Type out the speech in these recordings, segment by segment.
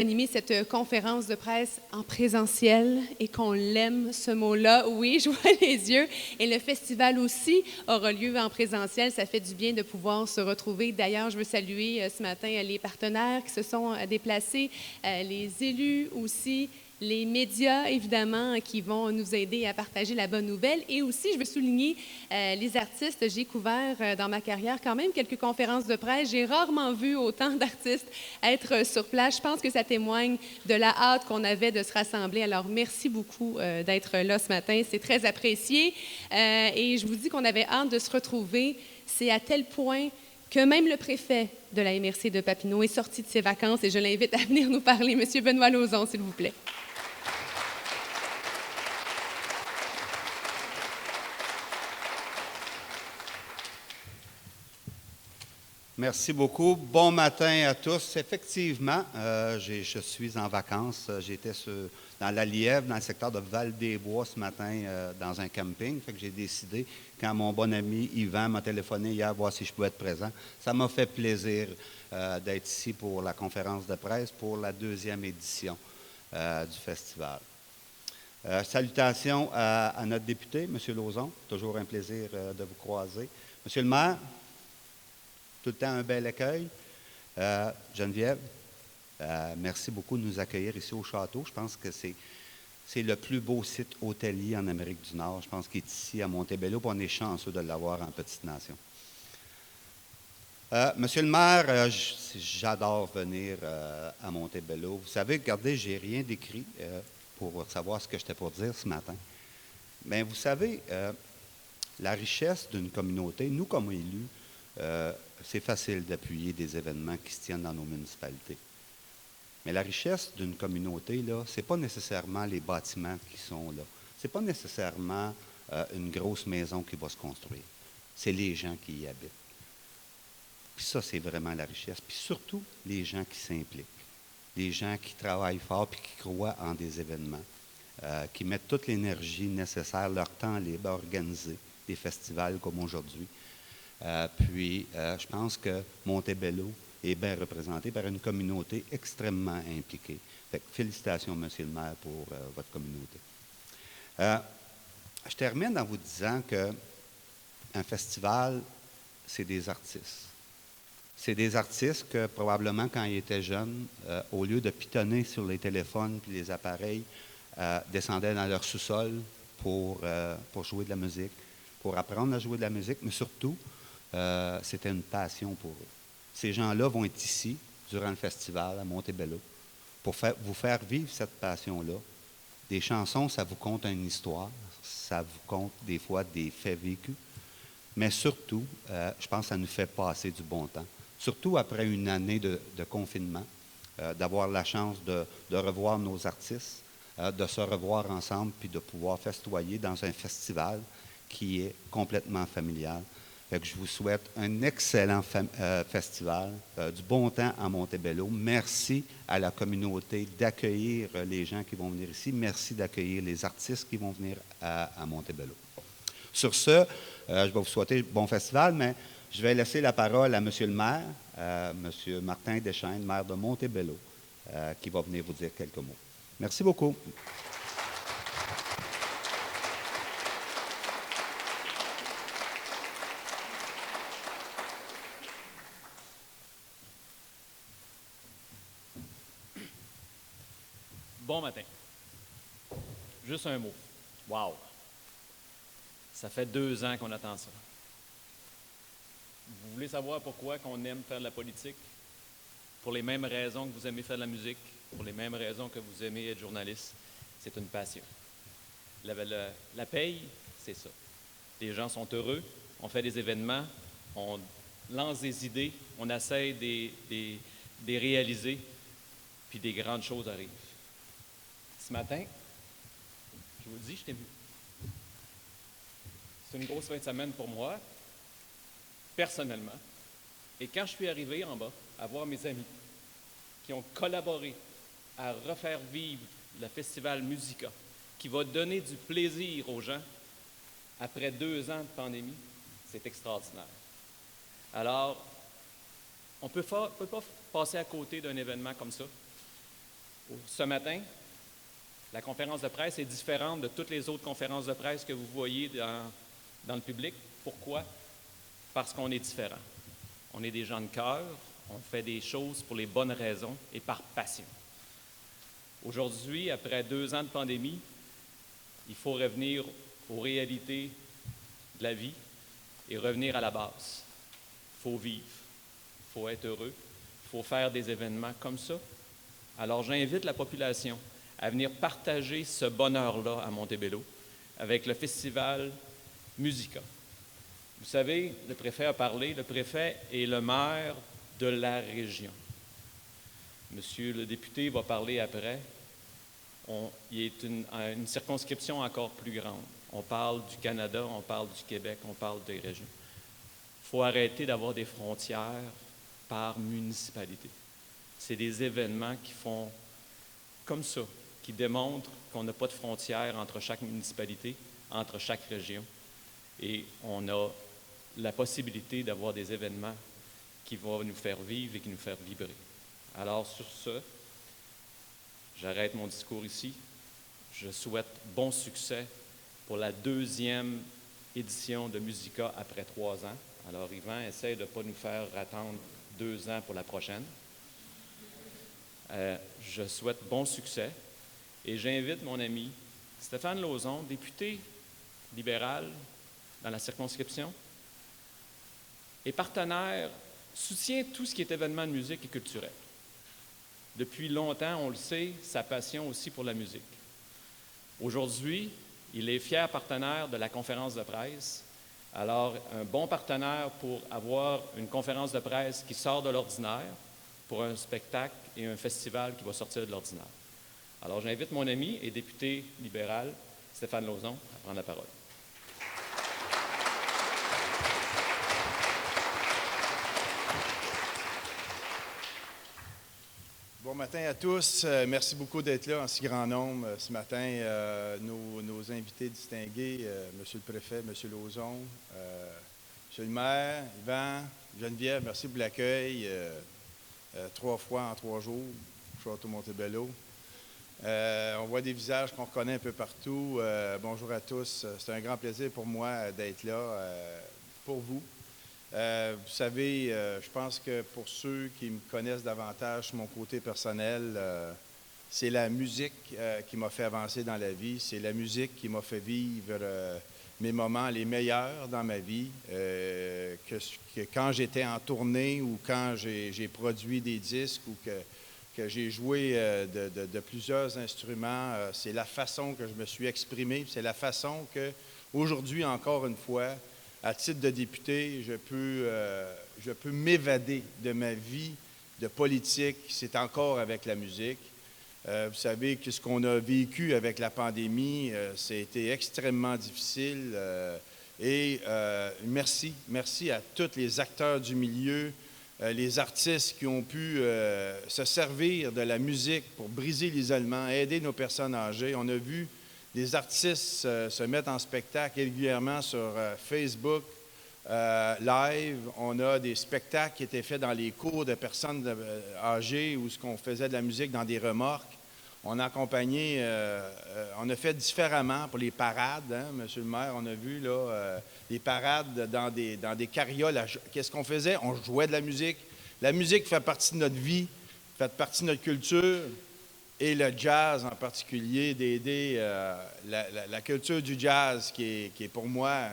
animer cette conférence de presse en présentiel et qu'on l'aime, ce mot-là. Oui, je vois les yeux. Et le festival aussi aura lieu en présentiel. Ça fait du bien de pouvoir se retrouver. D'ailleurs, je veux saluer ce matin les partenaires qui se sont déplacés, les élus aussi, les médias, évidemment, qui vont nous aider à partager la bonne nouvelle. Et aussi, je veux souligner les artistes. J'ai couvert dans ma carrière quand même quelques conférences de presse. J'ai rarement vu autant d'artistes être sur place. Je pense que ça témoigne de la hâte qu'on avait de se rassembler. Alors, merci beaucoup d'être là ce matin. C'est très apprécié. Et je vous dis qu'on avait hâte de se retrouver. C'est à tel point que même le préfet de la MRC de Papineau est sorti de ses vacances et je l'invite à venir nous parler. Monsieur Benoît Lauzon, s'il vous plaît. Merci beaucoup. Bon matin à tous. Effectivement, je suis en vacances. J'étais dans la Lièvre, dans le secteur de Val-des-Bois ce matin, dans un camping. Fait que j'ai décidé, quand mon bon ami Yvan m'a téléphoné hier, voir si je pouvais être présent. Ça m'a fait plaisir d'être ici pour la conférence de presse pour la 2e édition du festival. Salutations à notre député, M. Lauzon. Toujours un plaisir de vous croiser. Monsieur le maire, tout le temps un bel accueil. Geneviève, merci beaucoup de nous accueillir ici au château. Je pense que c'est le plus beau site hôtelier en Amérique du Nord. Je pense qu'il est ici à Montebello, puis on est chanceux de l'avoir en Petite Nation. Monsieur le maire, j'adore venir à Montebello. Vous savez, regardez, j'ai rien d'écrit pour savoir ce que j'étais pour dire ce matin. Mais vous savez, la richesse d'une communauté, nous comme élus, c'est facile d'appuyer des événements qui se tiennent dans nos municipalités. Mais la richesse d'une communauté, là, ce n'est pas nécessairement les bâtiments qui sont là. Ce n'est pas nécessairement une grosse maison qui va se construire. C'est les gens qui y habitent. Puis ça, c'est vraiment la richesse. Puis surtout, les gens qui s'impliquent. Les gens qui travaillent fort puis qui croient en des événements, qui mettent toute l'énergie nécessaire, leur temps libre à organiser des festivals comme aujourd'hui. Je pense que Montebello est bien représenté par une communauté extrêmement impliquée. Fait que félicitations, Monsieur le maire, pour votre communauté. Je termine en vous disant qu'un festival, c'est des artistes. C'est des artistes que, probablement, quand ils étaient jeunes, au lieu de pitonner sur les téléphones et les appareils, descendaient dans leur sous-sol pour jouer de la musique, pour apprendre à jouer de la musique, mais surtout, c'était une passion pour eux. Ces gens-là vont être ici, durant le festival, à Montebello, pour vous faire vivre cette passion-là. Des chansons, ça vous conte une histoire, ça vous conte des fois des faits vécus, mais surtout, je pense que ça nous fait passer du bon temps. Surtout après une année de confinement, d'avoir la chance de revoir nos artistes, de se revoir ensemble, puis de pouvoir festoyer dans un festival qui est complètement familial. Fait que je vous souhaite un excellent festival, du bon temps à Montebello. Merci à la communauté d'accueillir les gens qui vont venir ici. Merci d'accueillir les artistes qui vont venir à Montebello. Sur ce, je vais vous souhaiter bon festival, mais je vais laisser la parole à Monsieur le maire, Monsieur Martin Deschênes, maire de Montebello, qui va venir vous dire quelques mots. Merci beaucoup. Bon matin. Juste un mot. Wow! Ça fait 2 ans qu'on attend ça. Vous voulez savoir pourquoi qu'on aime faire de la politique? Pour les mêmes raisons que vous aimez faire de la musique, pour les mêmes raisons que vous aimez être journaliste. C'est une passion. La paye, c'est ça. Les gens sont heureux, on fait des événements, on lance des idées, on essaie de les réaliser, puis des grandes choses arrivent. Ce matin, je vous le dis, j'étais ému. C'est une grosse fin de semaine pour moi, personnellement. Et quand je suis arrivé en bas, à voir mes amis qui ont collaboré à refaire vivre le festival Musica, qui va donner du plaisir aux gens après 2 ans de pandémie, c'est extraordinaire. Alors, on ne peut pas passer à côté d'un événement comme ça. ce matin, la conférence de presse est différente de toutes les autres conférences de presse que vous voyez dans le public. Pourquoi? Parce qu'on est différent. On est des gens de cœur, on fait des choses pour les bonnes raisons et par passion. Aujourd'hui, après 2 ans de pandémie, il faut revenir aux réalités de la vie et revenir à la base. Il faut vivre, il faut être heureux, il faut faire des événements comme ça. Alors j'invite la population à venir partager ce bonheur-là à Montebello avec le festival Musica. Vous savez, le préfet a parlé, le préfet est le maire de la région. Monsieur le député va parler après. Il est une circonscription encore plus grande. On parle du Canada, on parle du Québec, on parle des régions. Il faut arrêter d'avoir des frontières par municipalité. C'est des événements qui font comme ça, qui démontrent qu'on n'a pas de frontières entre chaque municipalité, entre chaque région. Et on a la possibilité d'avoir des événements qui vont nous faire vivre et qui nous faire vibrer. Alors, sur ce, j'arrête mon discours ici. Je souhaite bon succès pour la 2e édition de Musica après 3 ans. Alors, Yvan, essaye de ne pas nous faire attendre 2 ans pour la prochaine. Je souhaite bon succès et j'invite mon ami Stéphane Lauzon, député libéral dans la circonscription et partenaire, soutient tout ce qui est événement de musique et culturel. Depuis longtemps, on le sait, sa passion aussi pour la musique. Aujourd'hui, il est fier partenaire de la conférence de presse. Alors, un bon partenaire pour avoir une conférence de presse qui sort de l'ordinaire, pour un spectacle et un festival qui va sortir de l'ordinaire. Alors, j'invite mon ami et député libéral, Stéphane Lauzon, à prendre la parole. Bon matin à tous. Merci beaucoup d'être là en si grand nombre ce matin. Nos invités distingués, Monsieur le préfet, Monsieur Lauzon, Monsieur le maire, Yvan, Geneviève, merci pour l'accueil. 3 fois en 3 jours, Château Montebello. On voit des visages qu'on reconnaît un peu partout. Bonjour à tous. C'est un grand plaisir pour moi d'être là pour vous. Vous savez, je pense que pour ceux qui me connaissent davantage sur mon côté personnel, c'est la musique qui m'a fait avancer dans la vie. C'est la musique qui m'a fait vivre mes moments les meilleurs dans ma vie. Que quand j'étais en tournée ou quand j'ai produit des disques ou que j'ai joué de plusieurs instruments, c'est la façon que je me suis exprimé. C'est la façon que, aujourd'hui, encore une fois, à titre de député, je peux m'évader de ma vie de politique. C'est encore avec la musique. Vous savez que ce qu'on a vécu avec la pandémie, ça a été extrêmement difficile. Merci à tous les acteurs du milieu, les artistes qui ont pu se servir de la musique pour briser l'isolement, aider nos personnes âgées. On a vu des artistes se mettre en spectacle régulièrement sur Facebook live. On a des spectacles qui étaient faits dans les cours de personnes âgées où on faisait de la musique dans des remorques. On a accompagné, on a fait différemment pour les parades, hein, Monsieur le maire. On a vu là, des parades dans des carrioles. Qu'est-ce qu'on faisait? On jouait de la musique. La musique fait partie de notre vie, fait partie de notre culture. Et le jazz en particulier, d'aider la culture du jazz qui est pour moi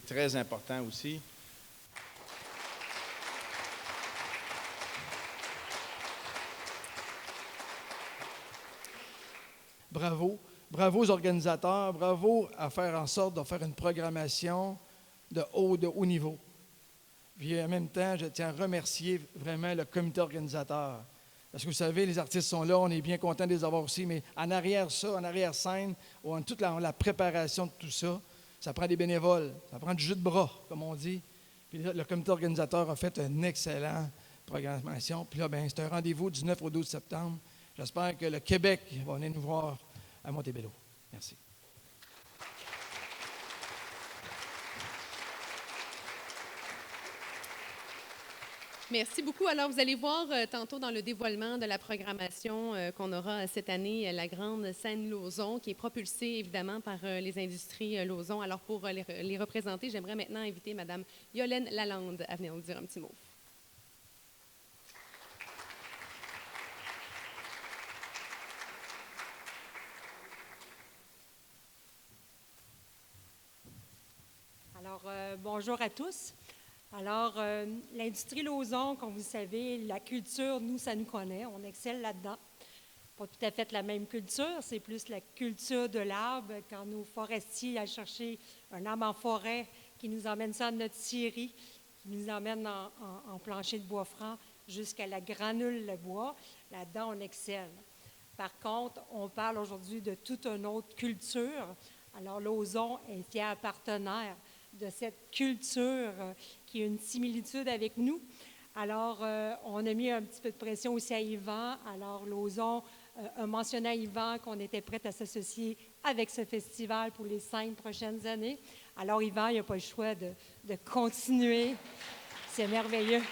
très important aussi. Bravo. Bravo aux organisateurs. Bravo à faire en sorte de faire une programmation de haut niveau. Puis en même temps, je tiens à remercier vraiment le comité organisateur. Parce que vous savez, les artistes sont là, on est bien content de les avoir aussi, mais en arrière-scène, ou toute la préparation de tout ça, ça prend des bénévoles, ça prend du jus de bras, comme on dit. Puis là, le comité organisateur a fait une excellente programmation. Puis là, c'est un rendez-vous du 9 au 12 septembre. J'espère que le Québec va venir nous voir à Montebello. Merci. Merci beaucoup. Alors, vous allez voir tantôt dans le dévoilement de la programmation qu'on aura cette année, la grande scène Lauson, qui est propulsée évidemment par les industries Lauson. Alors, pour les représenter, j'aimerais maintenant inviter Mme Yolène Lalande à venir nous dire un petit mot. Alors, bonjour à tous. Alors, l'industrie Lauson, comme vous savez, la culture, nous, ça nous connaît, on excelle là-dedans. Pas tout à fait la même culture, c'est plus la culture de l'arbre, quand nos forestiers aillent chercher un arbre en forêt qui nous emmène ça à notre scierie, qui nous emmène en plancher de bois franc jusqu'à la granule de bois. Là-dedans, on excelle. Par contre, on parle aujourd'hui de toute une autre culture. Alors, Lauson est fier partenaire de cette culture qui a une similitude avec nous. Alors, on a mis un petit peu de pression aussi à Yvan. Alors, Lauson a mentionné à Yvan qu'on était prêt à s'associer avec ce festival pour les 5 prochaines années. Alors, Yvan, il n'a pas le choix de continuer. C'est merveilleux.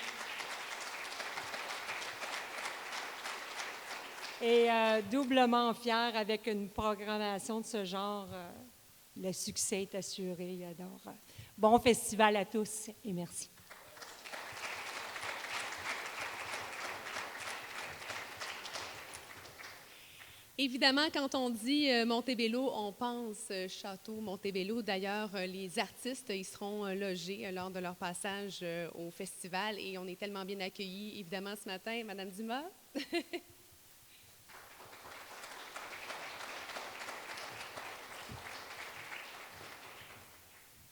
Et doublement fier avec une programmation de ce genre. Le succès est assuré. Alors, bon festival à tous et merci. Évidemment, quand on dit Montebello, on pense Château Montebello. D'ailleurs, les artistes, ils seront logés lors de leur passage au festival et on est tellement bien accueillis, évidemment, ce matin. Madame Dumas?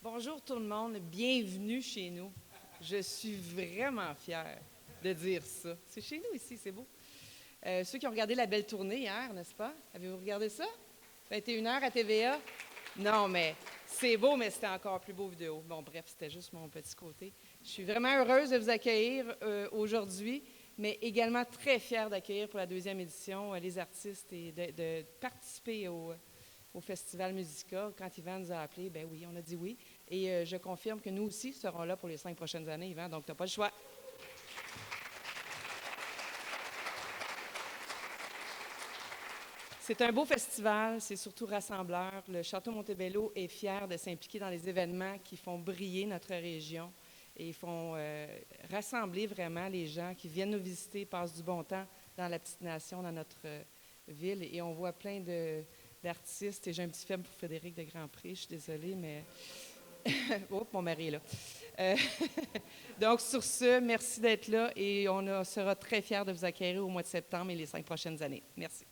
Bonjour tout le monde, bienvenue chez nous. Je suis vraiment fière de dire ça. C'est chez nous ici, c'est beau. Ceux qui ont regardé la belle tournée hier, n'est-ce pas? Avez-vous regardé ça? 21h à TVA? Non, mais c'est beau, mais c'était encore plus beau vidéo. Bon, bref, c'était juste mon petit côté. Je suis vraiment heureuse de vous accueillir aujourd'hui, mais également très fière d'accueillir pour la 2e édition les artistes et de participer au Festival Musica. Quand Yvan nous a appelés, ben oui, on a dit oui. Et je confirme que nous aussi serons là pour les 5 prochaines années, Yvan, donc tu n'as pas le choix. C'est un beau festival, c'est surtout rassembleur. Le Château Montebello est fier de s'impliquer dans les événements qui font briller notre région et font rassembler vraiment les gens qui viennent nous visiter, passent du bon temps dans la petite nation, dans notre ville. Et on voit plein d'artistes. Et j'ai un petit film pour Frédéric de Grandpré, je suis désolée, mais... oh, mon mari est là. Donc, sur ce, merci d'être là et on sera très fiers de vous accueillir au mois de septembre et les 5 prochaines années. Merci.